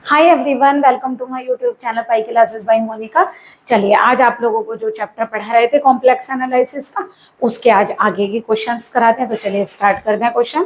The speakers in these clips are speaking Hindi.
Hi everyone, welcome to my YouTube channel pi classes by Monika. चलिए, आज आप लोगों को जो चैप्टर पढ़ा रहे थे कॉम्प्लेक्स एनालिसिस का, उसके आज आगे के क्वेश्चंस कराते हैं। तो चलिए स्टार्ट करते हैं क्वेश्चन।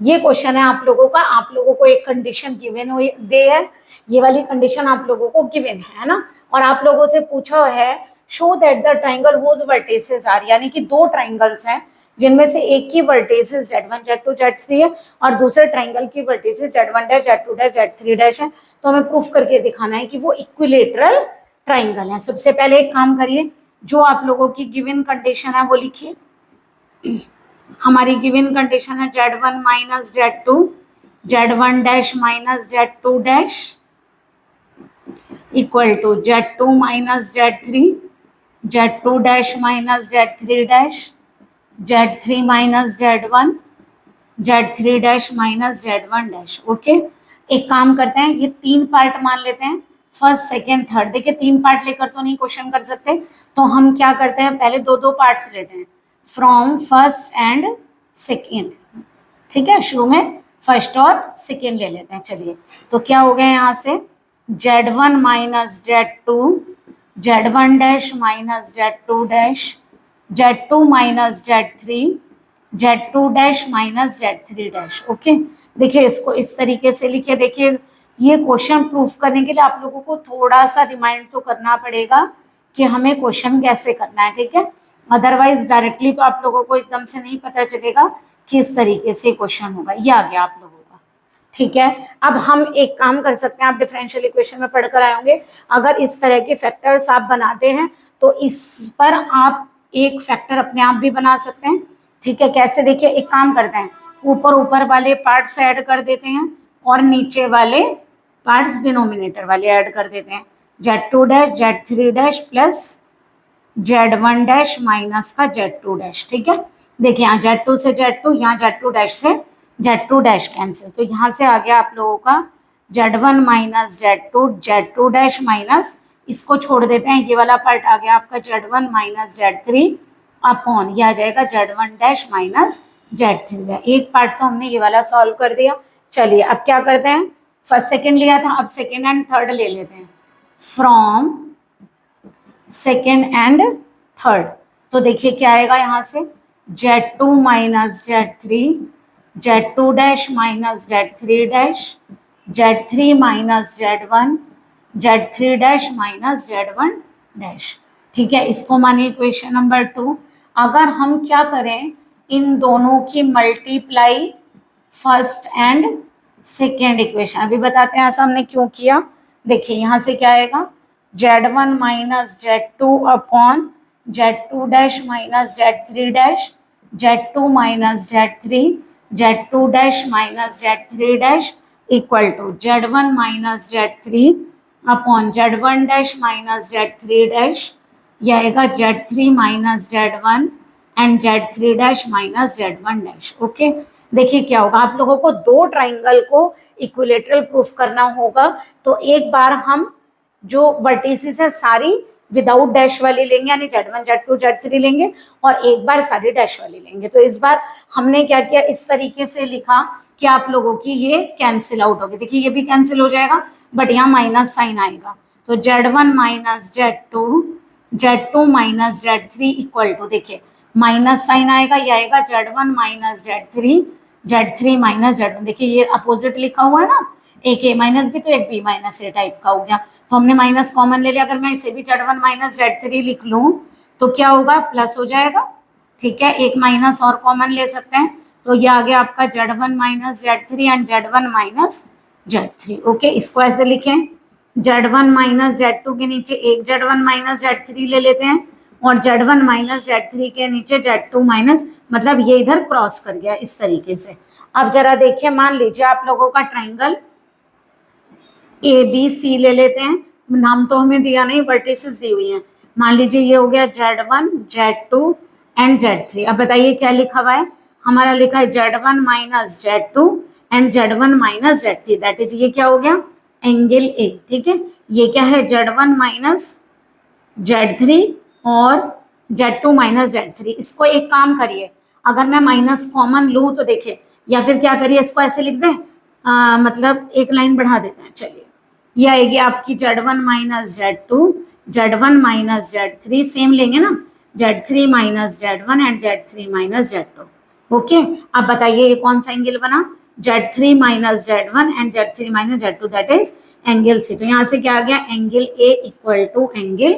ये क्वेश्चन है आप लोगों का, आप लोगों को एक कंडीशन गिवन हुई दे है, ये वाली कंडीशन आप लोगों को गिवन है ना, और आप लोगों से पूछा है show that the triangle whose vertices are, यानी कि दो ट्राइंगल्स हैं जिनमें से एक की वर्टिसेस Z1 Z2 Z3 है और दूसरे ट्राइंगल की vertices Z1 dash Z2 dash Z3 dash है। तो हमें प्रूफ करके दिखाना है कि वो इक्विलेटरल ट्राइंगल है। सबसे पहले एक काम करिए, जो आप लोगों की गिवन कंडीशन है वो लिखिए। हमारी गिवन कंडीशन है Z1 minus Z2 Z1 dash minus Z2 dash equal to Z2 minus Z3 Z2 dash minus Z3 dash Z3 minus Z1 Z3 dash minus Z1 dash. Okay, एक काम करते हैं, ये तीन पार्ट मान लेते हैं, फर्स्ट सेकेंड थर्ड। देखिए, तीन पार्ट लेकर तो नहीं क्वेश्चन कर सकते, तो हम क्या करते हैं, पहले दो दो पार्ट्स लेते हैं, फ्रॉम फर्स्ट एंड सेकेंड। ठीक है, शुरू में फर्स्ट और सेकेंड ले लेते हैं। चलिए, तो क्या हो गया यहाँ से, Z1 minus Z2 Z1 dash minus Z2 dash Z2 minus Z3 Z2 dash minus Z3 dash. Okay, देखिए इसको इस तरीके से लिखे। देखिए, ये क्वेश्चन प्रूफ करने के लिए आप लोगों को थोड़ा सा रिमाइंड तो करना पड़ेगा कि हमें क्वेश्चन कैसे करना है। ठीक है, अदरवाइज डायरेक्टली तो आप लोगों को एकदम से नहीं पता चलेगा कि इस तरीके से क्वेश्चन होगा। ये आ गया आप लोगों का। ठीक है, अब हम एक काम कर सकते हैं, आप डिफरेंशियल इक्वेशन में पढ़कर आए होंगे, अगर इस तरह के फैक्टर्स आप बनाते हैं तो इस पर आप एक फैक्टर अपने आप भी बना सकते हैं। ठीक है, कैसे, देखिए एक काम करते हैं, ऊपर ऊपर वाले पार्ट्स ऐड कर देते हैं और नीचे वाले पार्ट्स डिनोमिनेटर वाले ऐड कर देते हैं। Z2 dash Z3 dash plus Z1 dash minus का Z2 डैश। ठीक है, देखिए यहाँ Z2 से Z2, यहाँ Z2 डैश से Z2 डैश कैंसिल, तो यहाँ से आ गया आप लोगों का Z1 minus Z2 dash minus, इसको छोड़ देते हैं, ये वाला पार्ट आ गया आपका Z1 माइनस Z3 अपॉन, यह आ जाएगा Z1 डैश माइनस Z3। एक पार्ट तो हमने ये वाला सॉल्व कर दिया। चलिए अब क्या करते हैं, फर्स्ट सेकेंड लिया था, अब सेकेंड एंड थर्ड ले लेते हैं, फ्रॉम सेकेंड एंड थर्ड। तो देखिए क्या आएगा यहाँ से, Z2 minus Z3 Z2 dash minus Z3 dash Z3 minus Z1 Z3 dash minus Z1 dash. ठीक है, इसको मानिए इक्वेशन नंबर 2। अगर हम क्या करें, इन दोनों की multiply first and second equation, अभी बताते हैं ऐसा हमने क्यों किया। देखिए यहाँ से क्या आएगा, Z1 minus Z2 upon Z2 dash minus Z3 dash Z2 minus Z3 Z2 dash minus Z3 dash equal to Z1 minus Z3 upon Z1 dash minus Z3 dash, यह आएगा Z3 minus Z1 and Z3 dash minus Z1 dash. Okay, देखिए क्या होगा, आप लोगों को दो ट्राइंगल को इक्विलेटरल प्रूफ करना होगा, तो एक बार हम जो वर्टिसेस है सारी विदाउट डैश वाली लेंगे, यानी Z1 Z2 Z3 लेंगे, और एक बार सारी डैश वाली लेंगे। तो इस बार हमने क्या किया, इस तरीके से लिखा कि आप लोगों की ये कैंसिल आउट होगी। देखिए ये भी कैंसिल हो जाएगा, बट यहाँ माइनस साइन आएगा, तो Z1 minus Z2 minus Z3 equal to, देखिए माइनस साइन आएगा, ये आएगा Z1 minus Z3 minus Z1। देखिए ये अपोजिट लिखा हुआ है ना, एक ए माइनस बी तो एक बी माइनस ए टाइप का हो गया, तो हमने माइनस कॉमन ले लिया। अगर मैं इसे भी Z1 माइनस Z3 लिख लूँ तो क्या होगा, प्लस हो जाएगा। ठीक है, एक माइनस और कॉमन ले सकते हैं, तो ये आ गया आपका Z1 minus Z3 and Z1 minus Z3। Okay, इसको ऐसे लिखें, Z1 माइनस Z2 के नीचे एक Z1 माइनस Z3 ले लेते हैं, और Z1 माइनस Z3 के नीचे Z2 माइनस, मतलब ये इधर क्रॉस कर गया इस तरीके से। अब जरा देखिए, मान लीजिए आप लोगों का ट्राइंगल ABC ले लेते हैं, नाम तो हमें दिया नहीं, वर्टिसेस दी हुई हैं। मान लीजिए ये हो गया Z1 Z2 एंड Z3। अब बताइए क्या लिखा हुआ है, हमारा लिखा है Z1 minus Z2 and Z1 minus Z3, that is ये क्या हो गया, एंगल A। ठीक है, ये क्या है, Z1 माइनस Z3 और Z2 माइनस Z3। इसको एक काम करिए, अगर मैं माइनस कॉमन लूँ तो देखिए, या फिर क्या करिए, इसको ऐसे लिख दें, मतलब एक लाइन बढ़ा देते हैं। चलिए ये आएगी आपकी Z1 minus Z2, Z1 minus Z3, same लेंगे ना, Z3 minus Z1 and Z3 minus Z2। Okay, अब बताइए ये कौन सा एंगल बना, Z3 minus Z1 and Z3 minus Z2, that is angle C. तो यहाँ से क्या आ गया, angle A equal to angle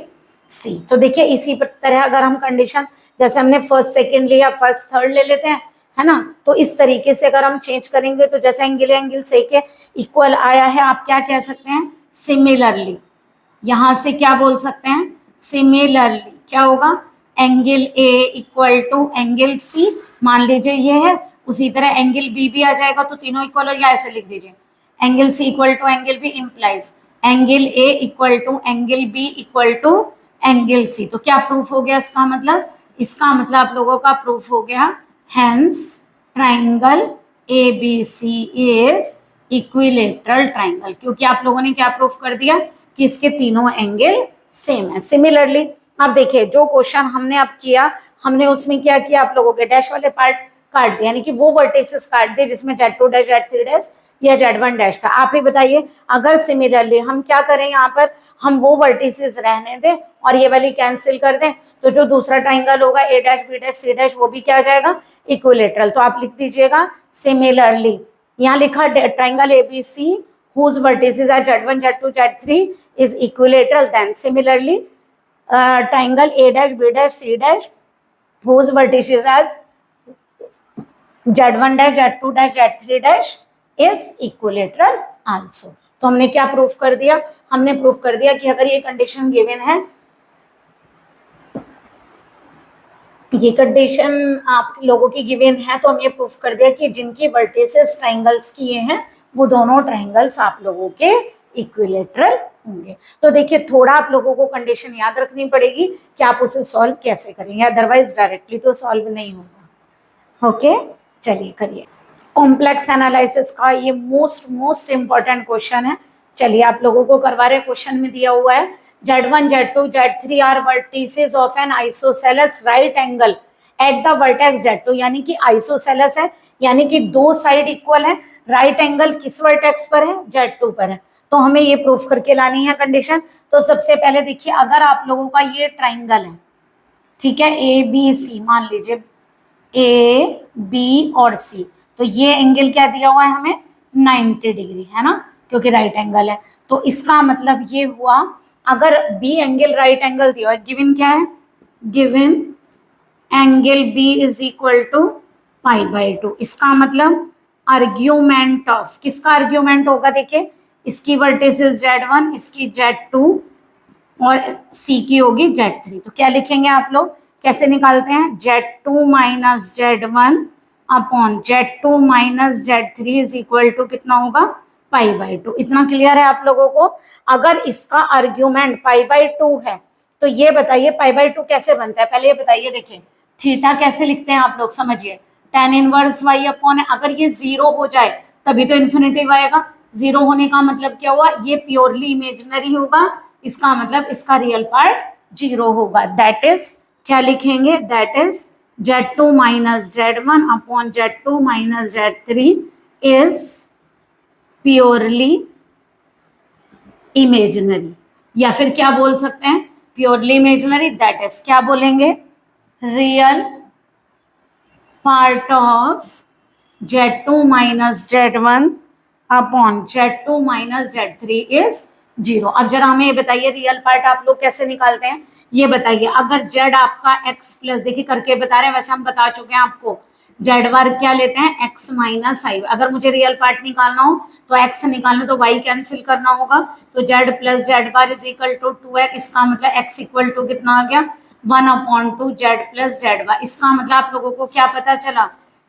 C. तो देखिए इसी तरह अगर हम कंडीशन, जैसे हमने फर्स्ट सेकंड लिया, फर्स्ट थर्ड ले लेते हैं, है ना, तो इस तरीके से अगर हम चेंज करेंगे तो जैसे एंगल से के इक्वल आया है, आप क्या कह सकते हैं, सिमिलरली। यहां से क्या बोल सकते हैं, सिमिलरली क्या होगा, angle A equal to angle C, मान लीजिए ये है, उसी तरह एंगल बी भी आ जाएगा, तो तीनों इक्वल हो, या ऐसे लिख दीजिए, angle C equal to angle B implies angle A equal to angle B equal to angle C. तो क्या प्रूफ हो गया इसका मतलब, इसका मतलब आप लोगों का प्रूफ हो गया, hence triangle A B C is equilateral triangle, क्योंकि आप लोगों ने क्या प्रूफ कर दिया कि इसके तीनों एंगल सेम है। सिमिलरली अब देखिए जो क्वेश्चन हमने अब किया, हमने उसमें क्या किया, आप लोगों के डैश वाले पार्ट काट दिया, यानी कि वो वर्टिसेस काट दिए जिसमें Z2 डैश, Z3 डैश या Z1 डैश था। आप ही बताइए, अगर सिमिलरली हम क्या करें, यहाँ पर हम वो वर्टिसेस रहने दें और ये वाली कैंसिल कर दें, तो जो दूसरा ट्राइंगल होगा a dash b dash c dash, वो भी क्या आ जाएगा, इक्विलेटरल। तो आप लिख दीजिएगा सिमिलरली, यहाँ लिखा triangle ABC whose vertices are Z1, Z2, Z3 is equilateral, then similarly triangle A dash, B dash, C dash whose vertices are Z1 dash, Z2 dash, Z3 dash is equilateral also। तो हमने क्या प्रूफ कर दिया, हमने प्रूफ कर दिया कि अगर ये कंडीशन गिवन है, ये कंडीशन आप लोगों की गिवन है, तो हम ये प्रूफ कर दिया कि जिनकी वर्टिसेस ट्राइंगल्स की ये हैं, वो दोनों ट्राइंगल्स आप लोगों के इक्विलेटरल होंगे। तो देखिए थोड़ा आप लोगों को कंडीशन याद रखनी पड़ेगी कि आप उसे सॉल्व कैसे करेंगे, अदरवाइज डायरेक्टली तो सॉल्व नहीं होगा। ओके, चलिए करिए। कॉम्प्लेक्स एनालिसिस का ये मोस्ट इंपॉर्टेंट क्वेश्चन है। चलिए आप लोगों को करवा रहे, क्वेश्चन में दिया हुआ है Z1, Z2, Z3 are vertices of an isosceles right angle at the vertex Z2, यानी कि आइसोसेलेस है, यानी कि दो साइड इक्वल है, राइट एंगल किस वर्टेक्स पर है, Z2 पर है। तो हमें ये प्रूफ करके लानी है कंडीशन। तो सबसे पहले देखिए, अगर आप लोगों का ये ट्राइंगल है, ठीक है, ए बी सी, मान लीजिए ए बी और सी, तो ये एंगल क्या दिया हुआ है हमें, 90 डिग्री, है ना, क्योंकि राइट एंगल है। तो इसका मतलब ये हुआ, अगर बी एंगल राइट एंगल दिया हुआ है, गिवन क्या है, given angle b is equal to π/2, इसका मतलब आर्ग्यूमेंट ऑफ, किसका आर्ग्यूमेंट होगा, देखिए इसकी वर्टिसेस Z1, इसकी Z2 और सी की होगी Z3। तो क्या लिखेंगे आप लोग, कैसे निकालते हैं, Z2 minus Z1 upon Z2 minus Z3 is equal to कितना होगा, π/2। इतना क्लियर है आप लोगों को। अगर इसका आर्ग्यूमेंट π/2 है, तो ये बताइए π/2 कैसे बनता है, पहले ये बताइए। देखिए थीटा कैसे लिखते हैं आप लोग, समझिए, tan इनवर्स y अपॉन, अगर ये 0 हो जाए तभी तो इन्फिनिटिव आएगा, 0 होने का मतलब क्या हुआ, ये प्योरली इमेजिनरी होगा, इसका मतलब इसका रियल पार्ट 0 होगा। दैट इज क्या लिखेंगे, that is Z2 minus Z1 upon Z2 minus Z3 is purely imaginary, या फिर क्या बोल सकते हैं, प्योरली इमेजिनरी, दैट इज क्या बोलेंगे, real part of Z2 minus Z1 upon Z2 minus Z3 is 0। अब जरा हमें ये बताइए, रियल पार्ट आप लोग कैसे निकालते हैं, ये बताइए। अगर Z आपका x प्लस, देखिए करके बता रहे हैं, वैसे हम बता चुके हैं आपको, Z बार क्या लेते हैं, x माइनस i। अगर मुझे रियल पार्ट निकालना हो तो x निकालना, तो y कैंसिल करना होगा, तो Z plus Z bar is equal to 2x, इसका मतलब x इक्वल टू कितना आ गया, 1/2 Z प्लस Z बार। इसका मतलब आप लोगों को क्या पता चला,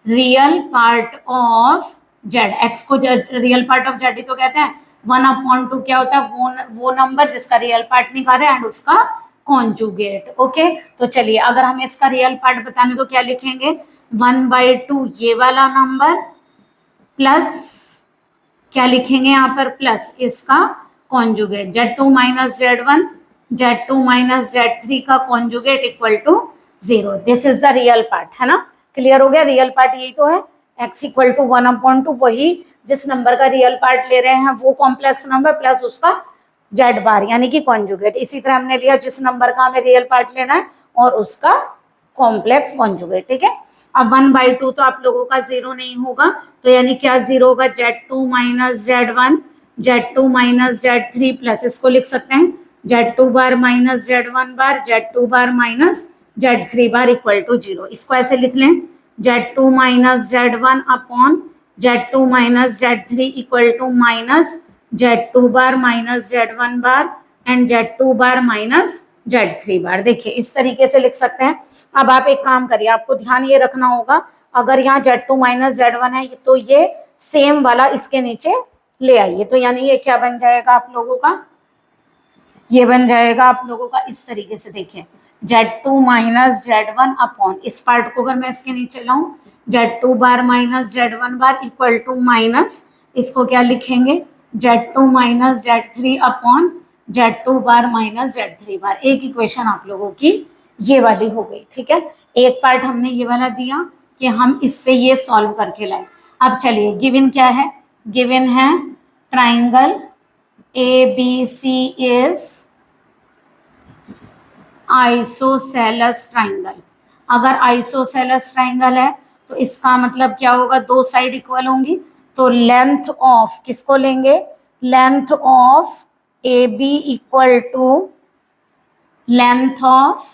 real part of Z, x को रियल पार्ट ऑफ Z ही तो कहते हैं, 1/2 क्या होता है, वो नंबर जिसका रियल पार्ट निकाले एंड उसका कॉन्जुगेट। ओके, तो चलिए अगर हमें इसका रियल पार्ट बताने तो क्या लिखेंगे, 1/2 ये वाला नंबर प्लस क्या लिखेंगे यहाँ पर, प्लस इसका conjugate, Z2 minus Z1, Z2 minus Z3 का conjugate equal to 0। This is the real part, है ना, क्लियर हो गया, रियल पार्ट यही तो है, x इक्वल टू 1/2, वही जिस नंबर का रियल पार्ट ले रहे हैं वो कॉम्प्लेक्स नंबर प्लस उसका जेड बार यानी कि कॉन्जुगेट। इसी तरह हमने लिया जिस नंबर का हमें रियल पार्ट लेना है और उसका कॉम्प्लेक्स कॉन्जुगेट, ठीक है। अब 1/2 तो आप लोगों का 0 नहीं होगा, तो यानी क्या 0 होगा, Z2 minus Z1, Z2 minus Z3 plus इसको लिख सकते हैं Z2 bar minus Z1 bar, Z2 bar minus Z3 bar equal to 0। इसको ऐसे लिख लें Z2 minus Z1 upon Z2 minus Z3 equal to minus Z2 bar minus Z1 bar and Z2 bar minus Z3 bar. देखिए इस तरीके से लिख सकते हैं। अब आप एक काम करिए, आपको ध्यान ये रखना होगा, अगर यहाँ Z2 माइनस Z1 है तो ये सेम वाला इसके नीचे ले आइए, तो यानी ये क्या बन जाएगा आप लोगों का, ये बन जाएगा आप लोगों का इस तरीके से। देखिए Z2 माइनस Z1 अपॉन इस पार्ट को अगर मैं इसके नीचे लाऊं Z2 bar minus Z1 bar equal to minus इसको क्या लिखेंगे Z2 minus Z3 upon Z2 bar minus Z3 bar. एक इक्वेशन आप लोगों की ये वाली हो गई, ठीक है। एक पार्ट हमने ये वाला दिया कि हम इससे ये सॉल्व करके लाए। अब चलिए गिवन क्या है, गिवन है triangle ABC is isosceles triangle. अगर आइसोसेलेस ट्राइंगल है तो इसका मतलब क्या होगा, दो साइड इक्वल होंगी, तो लेंथ ऑफ किसको लेंगे, length of AB equal to length of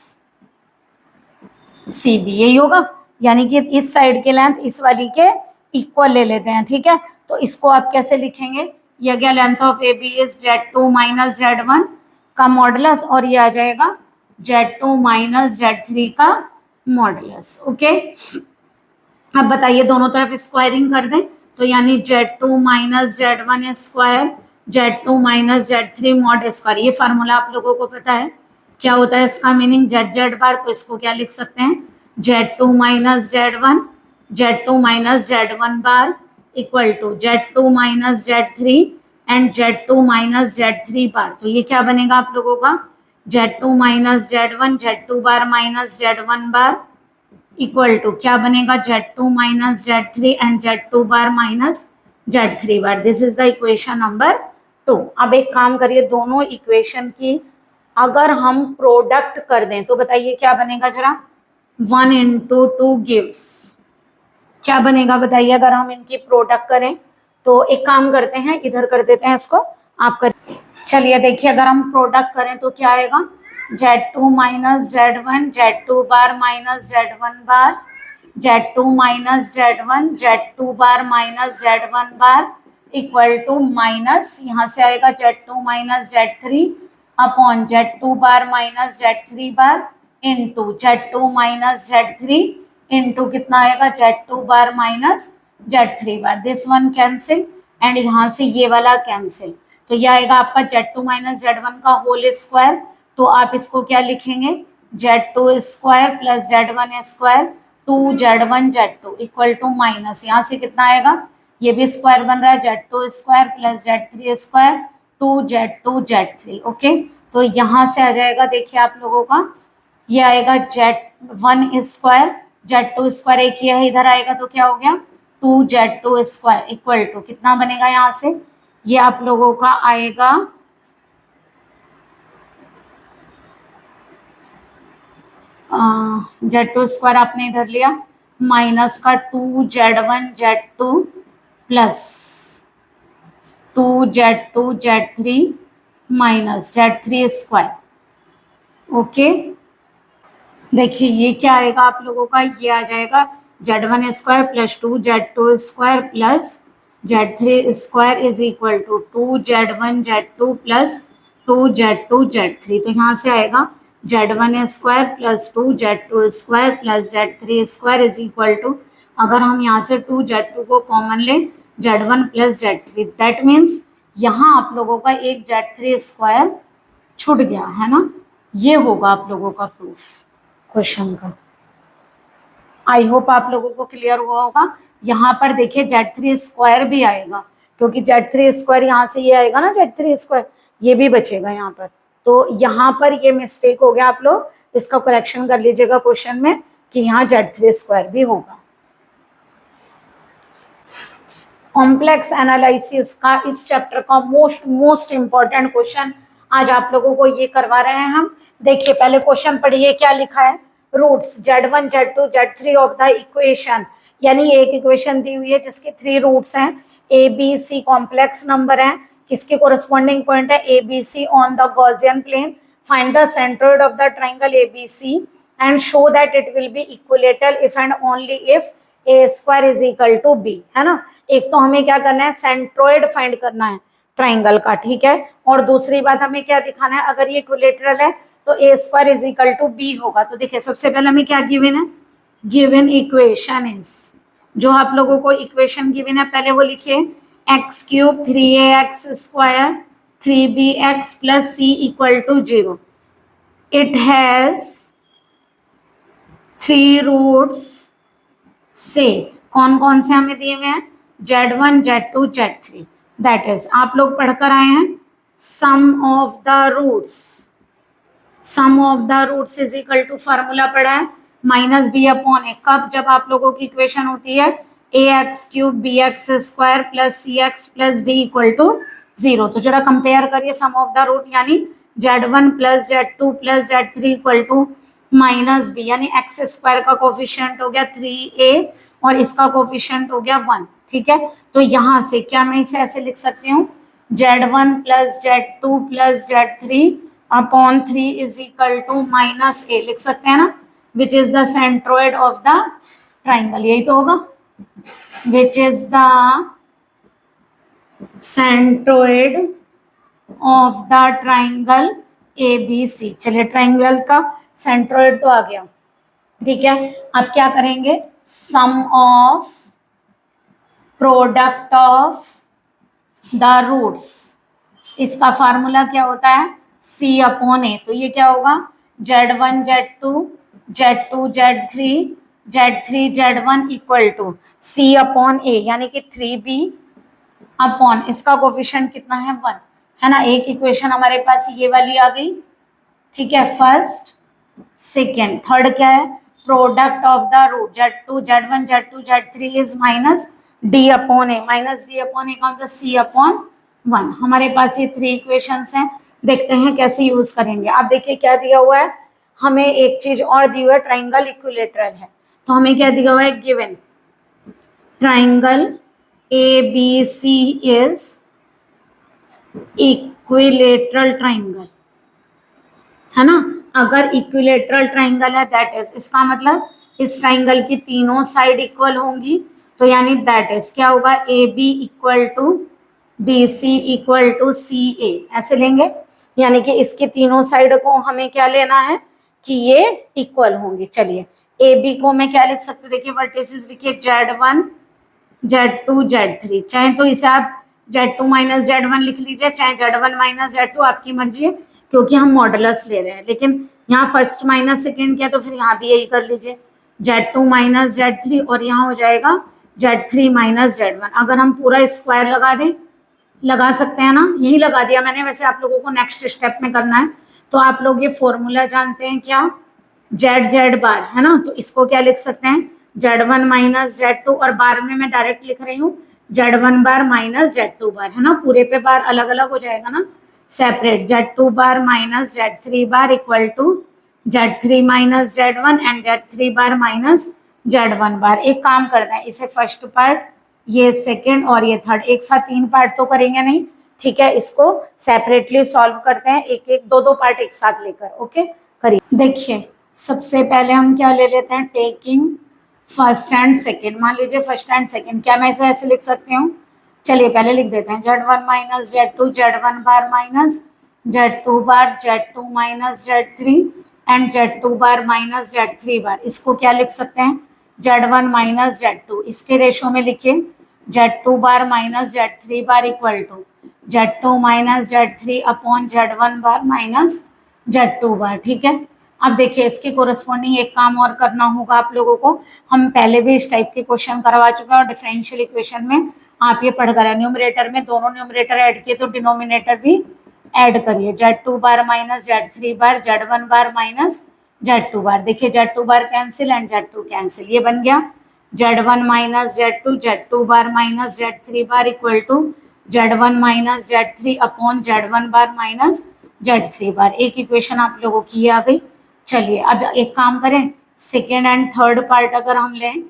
CB, यही होगा। यानी कि इस साइड के लेंथ इस वाली के इक्वल ले लेते हैं, ठीक है। तो इसको आप कैसे लिखेंगे, ये गया length of AB is Z2 minus Z1 का मॉडुलस और ये आ जाएगा Z2 माइनस Z3 का मॉडुलस, ओके। अब बताइए दोनों तरफ स्क्वायरिंग कर दें, तो यानी Z2 minus Z1 square Z2 minus Z3 mod square. ये फार्मूला आप लोगों को पता है क्या होता है इसका मीनिंग, Z बार, तो इसको क्या लिख सकते हैं Z2 minus Z1, Z2 minus Z1 bar equal to Z2 minus Z3 and Z2 minus Z3 bar. तो ये क्या बनेगा आप लोगों का Z2 minus Z1 Z2 bar minus Z1 bar equal to क्या बनेगा Z2 minus Z3 and Z2 bar minus Z3 bar. This is the equation number 2। अब एक काम करिए, दोनों इक्वेशन की अगर हम प्रोडक्ट कर दें तो बताइए क्या बनेगा जरा, 1 into 2 गिव्स, क्या बनेगा बताइए अगर हम इनकी प्रोडक्ट करें। तो एक काम करते हैं, इधर कर देते हैं इसको, आप कर, चलिए देखिए अगर हम प्रोडक्ट करें तो क्या आएगा Z2 minus Z1 Z2 bar minus Z1 bar, Z2 minus Z1 Z2 bar minus Z1 bar equal to minus यहाँ से आएगा Z2 minus Z3 upon Z2 bar minus Z3 bar into Z2 minus Z3 into कितना आएगा Z2 bar minus Z3 bar. This one cancel and यहाँ से ये वाला कैंसिल, तो ये आएगा आपका Z2 माइनस Z1 का होल स्क्वायर। तो आप इसको क्या लिखेंगे Z2 square plus Z1 square 2Z1 Z2 equal to minus यहाँ से कितना आएगा, ये भी स्क्वायर बन रहा है Z2 square plus Z3 square 2Z2 Z3, okay. तो यहाँ से आ जाएगा, देखिए आप लोगों का ये आएगा Z1 स्क्वायर Z2 स्क्वायर एक ही है इधर आएगा, तो क्या हो गया 2Z2 स्क्वायर इक्वल टू कितना बनेगा यहाँ से, ये आप लोगों का आएगा Z2 स्क्वायर आपने इधर लिया माइनस का 2Z1 Z2 plus 2Z2 Z3 minus Z3 square, okay. देखिए ये क्या आएगा आप लोगों का, ये आ जाएगा Z1 square plus 2Z2 square plus Z3 square is equal to 2Z1 Z2 plus 2Z2 Z3। तो यहाँ से आएगा Z1 square plus 2Z2 square plus Z3 square is equal to, अगर हम यहाँ से 2Z2 को कॉमन लें Z1 plus Z3, that means यहाँ आप लोगों का एक Z3 स्क्वायर छूट गया है ना। ये होगा आप लोगों का प्रूफ क्वेश्चन का। आई होप आप लोगों को क्लियर हुआ होगा। यहाँ पर देखिए Z3 स्क्वायर भी आएगा क्योंकि Z3 स्क्वायर यहाँ से ये आएगा ना Z3 स्क्वायर, ये भी बचेगा यहाँ पर। तो यहाँ पर ये मिस्टेक हो गया, आप लोग इसका करेक्शन कर लीजिएगा क्वेश्चन में कि यहाँ Z3 स्क्वायर भी होगा। कॉम्प्लेक्स एनालिसिस का इस चैप्टर का मोस्ट इंपॉर्टेंट क्वेश्चन आज आप लोगों को ये करवा रहे हैं हम। देखिए पहले क्वेश्चन पढ़िए, क्या लिखा है। Roots Z1 Z2 Z3 of the equation, यानी एक इक्वेशन दी हुई है जिसके 3 रूट्स हैं, a B c complex number है, किसके कोरस्पॉन्डिंग पॉइंट है A B C on the Gaussian plane, find the centroid of the triangle A B C and show that it will be equilateral if and only if a square is equal to b, है ना। एक तो हमें क्या करना है, सेंट्रोइड फाइंड करना है ट्राइंगल का, ठीक है। और दूसरी बात हमें क्या दिखाना है, अगर ये इक्विलेटरल है तो a square is equal to b होगा। तो देखिए सबसे पहले हमें क्या गिवन है, गिवन इक्वेशन इज, जो आप लोगों को इक्वेशन गिवन है पहले वो लिखिए, x cube 3ax square 3bx plus c equal to 0। It has 3 roots से, कौन कौन से हमें दिए हुए हैं, Z1 Z2 Z3, that is आप लोग पढ़कर आए हैं sum of the roots, sum of the roots is equal to formula पढ़ा है माइनस बी अपॉन ए। कब, जब आप लोगों की इक्वेशन होती है a x cube b x square plus c x plus d equal to 0। तो जरा कंपेयर करिए सम ऑफ द रूट, यानी Z1 plus Z2 plus Z3 equal to minus b, यानी एक्स स्क्वायर का कोफिशिएंट हो गया 3a और इसका कोफिशिएंट हो गया 1, ठीक है। तो यहाँ से क्या मैं इसे ऐसे लिख सकती हूँ, Z1 plus Z2 plus Z3 upon 3 is equal to minus a, लिख सकते हैं ना, which is the centroid of the triangle, यही तो होगा, which is the centroid of the triangle A B c. चलिए ट्राइंगल का सेंट्रोइड तो आ गया, ठीक है। अब क्या करेंगे, sum of product of the roots, इसका फार्मूला क्या होता है, C अपॉन ए। तो ये क्या होगा, Z1 Z2 Z2 Z3 Z3 Z1 equal to C upon a, यानी कि 3b अपॉन इसका कोफिशिएंट कितना है 1, है ना। एक इक्वेशन हमारे पास ये वाली आ गई, ठीक है, फर्स्ट। सेकेंड, थर्ड क्या है, product of the root Z2 Z1 Z2 Z3 is minus d upon a, minus d upon a कौन सा, C अपॉन 1। हमारे पास ये 3 इक्वेशंस हैं, देखते हैं कैसे यूज करेंगे। आप देखिए क्या दिया हुआ है, हमें एक चीज और दी हुई है, ट्राइंगल इक्विलेटरल है। तो हमें क्या दिया हुआ है, given triangle A B C is equilateral triangle, है ना। अगर इक्विलेटरल ट्राइंगल है दैट इज, इसका मतलब इस ट्राइंगल की तीनों साइड इक्वल होंगी, तो यानी दैट इज क्या होगा, a b equal to b c equal to c a, ऐसे लेंगे। यानी कि इसकी तीनों साइड को हमें क्या लेना है कि ये इक्वल होंगी। चलिए ए बी को मैं क्या लिख सकती हूँ, देखिए वर्टिसेस लिखिए Z1 Z2 Z3, चाहे तो इसे आप Z2 माइनस Z1 लिख लीजिए, चाहे Z1 माइनस Z2, आपकी मर्जी है, क्योंकि हम मॉडुलस ले रहे हैं। लेकिन यहाँ फर्स्ट माइनस सेकेंड किया तो फिर यहाँ भी यही कर लीजिए, Z2 माइनस Z3 और यहाँ हो जाएगा Z3 माइनस Z1। अगर हम पूरा स्क्वायर लगा दें, लगा सकते हैं ना, यही लगा दिया मैंने, वैसे आप लोगों को नेक्स्ट स्टेप में करना है। तो आप लोग ये फॉर्मूला जानते हैं क्या, Z बार, है ना। तो इसको क्या लिख सकते हैं, Z1 माइनस Z2, और बार में मैं डायरेक्ट लिख रही हूँ Z1 बार माइनस Z2 बार, है ना। पूरे पे बार अलग अलग हो जाएगा ना, separate, Z2 bar minus Z3 bar equal to Z3 minus Z1 and Z3 bar minus Z1 bar. एक काम करते हैं, इसे फर्स्ट पार्ट, ये सेकेंड और ये थर्ड, एक साथ 3 पार्ट तो करेंगे नहीं, ठीक है। इसको सेपरेटली सॉल्व करते हैं, एक एक दो दो पार्ट एक साथ लेकर, ओके करिए। देखिए सबसे पहले हम क्या ले लेते हैं, टेकिंग फर्स्ट एंड सेकेंड। मान लीजिए फर्स्ट एंड सेकेंड, क्या मैं इसे ऐसे लिख सकती हूँ, चलिए पहले लिख देते हैं, Z1 minus Z2 Z1 bar minus Z2 bar Z2 minus Z3 and Z2 bar minus Z3 बार। इसको क्या लिख सकते हैं, Z1 माइनस Z2, इसके रेशो में लिखिए Z2 bar minus Z3 bar equal to Z2 minus Z3 upon Z1 bar minus Z2 bar, ठीक है। अब देखिए इसके कोरस्पॉन्डिंग एक काम और करना होगा आप लोगों को, हम पहले भी इस टाइप के क्वेश्चन करवा चुके हैं और डिफरेंशियल इक्वेशन में आप ये पढ़ कर, न्यूमरेटर में दोनों न्यूमरेटर ऐड किए तो डिनोमिनेटर भी ऐड करिए, Z2 बार माइनस Z3 बार Z1 बार माइनस Z2 बार। देखिए Z2 bar cancel and Z2 cancel, ये बन गया Z1 minus Z2, Z2 bar minus Z3 bar equal to Z1 minus Z3 upon Z1 bar minus Z3 bar. एक इक्वेशन आप लोगों की आ गई। चलिए अब एक काम करें, सेकेंड एंड थर्ड पार्ट अगर हम लें,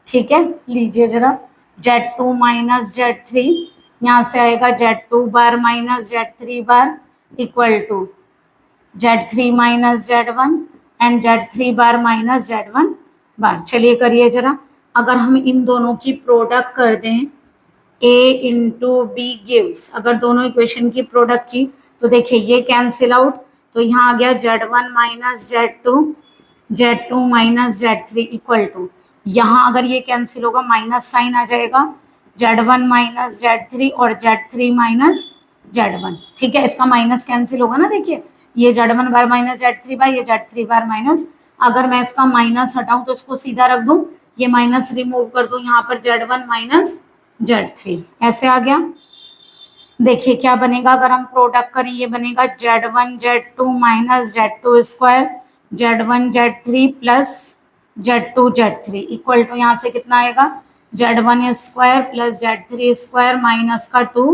ठीक है, लीजिए जरा। Z2 माइनस Z3, यहाँ से आएगा Z2 bar minus Z3 bar equal to Z3 minus Z1 and Z3 bar minus Z1 bar. चलिए करिए जरा। अगर हम इन दोनों की प्रोडक्ट कर दें, A इंटू बी गिव्स, अगर दोनों इक्वेशन की प्रोडक्ट की तो देखिए ये कैंसिल आउट, तो यहाँ आ गया Z1 minus Z2, Z2 minus Z3 equal to, यहाँ अगर ये कैंसिल होगा माइनस साइन आ जाएगा, Z1 माइनस Z3 और Z3 माइनस Z1। ठीक है, इसका माइनस कैंसिल होगा ना, देखिए ये Z1 बार माइनस Z3 बार, ये Z3 बार माइनस, अगर मैं इसका माइनस हटाऊं तो इसको सीधा रख दूं, ये माइनस रिमूव कर दूं, यहाँ पर Z1 माइनस Z3 ऐसे आ गया। देखिए क्या बनेगा अगर हम प्रोडक्ट करें, ये बनेगा Z1 Z2 minus Z2 square, Z1 Z3 plus Z2 Z3 equal to, यहाँ से कितना आएगा Z1 square plus Z3 square minus का 2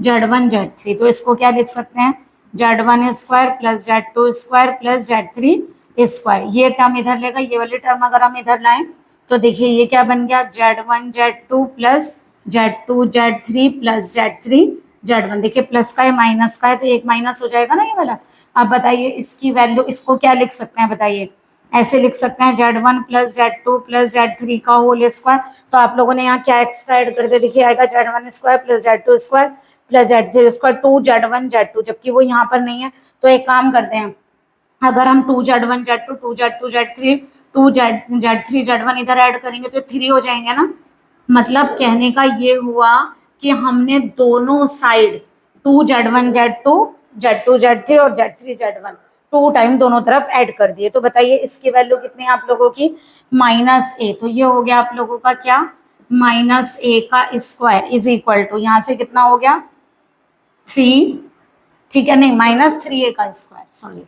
Z1 Z3। तो इसको क्या लिख सकते हैं, Z1 square plus Z2 square plus Z3 square. ये टर्म इधर लेगा, ये वाली टर्म अगर हम इधर लाएं तो देखिए ये क्या बन गया, Z1 Z2 plus Z2 Z3 plus Z3 Z1। देखिए प्लस का है माइनस का है तो एक माइनस हो जाएगा ना ये वाला। अब बताइए इसकी वैल्यू, इसको क्या लिख सकते हैं बताइए, ऐसे लिख सकते हैं Z1 plus Z2 plus Z3 का होल स्क्वायर। तो आप लोगों ने यहाँ क्या एक्स्ट्रा ऐड कर दिया, देखिए आएगा Z1 square plus Z2 square plus Z3 square 2Z1 Z2, जबकि वो यहाँ पर नहीं है। तो एक काम करते हैं, अगर हम 2Z1 Z2 2Z2 Z3 2Z3 Z1 इधर ऐड करेंगे तो 3 हो जाएंगे ना। मतलब कहने का ये हुआ कि हमने दोनों side 2Z1 Z2 Z2 Z3 और Z3 Z1 2 टाइम दोनों तरफ ऐड कर दिए। तो बताइए इसकी वैल्यू कितनी है आप लोगों की, -a। तो ये हो गया आप लोगों का क्या, -a का स्क्वायर इज इक्वल टू, यहाँ से कितना हो गया 3, ठीक है, नहीं -3a का square, sorry,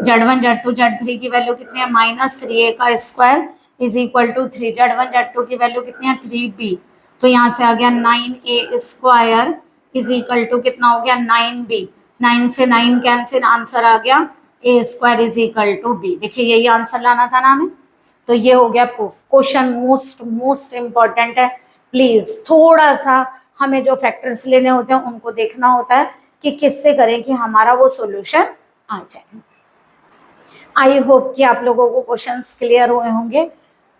Z1 Z2 Z3 की वैल्यू कितनी है, -3a का square is equal to 3, Z1 Z2 की वैल्यू कितनी है 3b। तो यहाँ से आ गया 9a square is equal to कितना हो गया 9b, 9 से 9 कैंसिल, आंसर आ गया a square is equal to b। देखिए यही आंसर लाना था ना हमें। तो ये हो गया प्रूफ। क्वेश्चन मोस्ट इम्पॉर्टेंट है, प्लीज थोड़ा सा हमें जो फैक्टर्स लेने होते हैं उनको देखना होता है कि किससे करें कि हमारा वो सॉल्यूशन आ जाए। आई होप कि आप लोगों को क्वेश्चंस क्लियर हुए होंगे।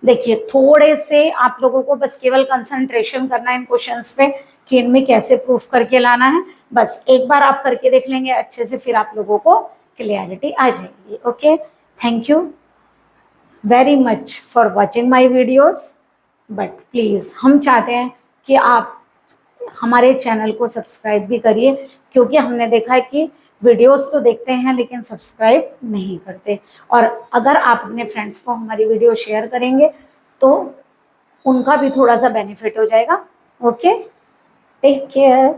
देखिए थोड़े से आप लोगों को बस केवल कंसंट्रेशन करना है इन क्वेश्चंस पे कि इनमें कैसे प्रूफ करके लाना है। बस एक बार आप करके देख लेंगे अच्छे से, फिर आप लोगों को क्लियरिटी आ जाएगी। Okay, thank you very much for watching my videos. But please हम चाहते हैं कि आप हमारे चैनल को सब्सक्राइब भी करिए, क्योंकि हमने देखा है कि वीडियोस तो देखते हैं लेकिन सब्सक्राइब नहीं करते। और अगर आप अपने फ्रेंड्स को हमारी वीडियो शेयर करेंगे तो उनका भी थोड़ा सा बेनिफिट हो जाएगा। Okay, take care.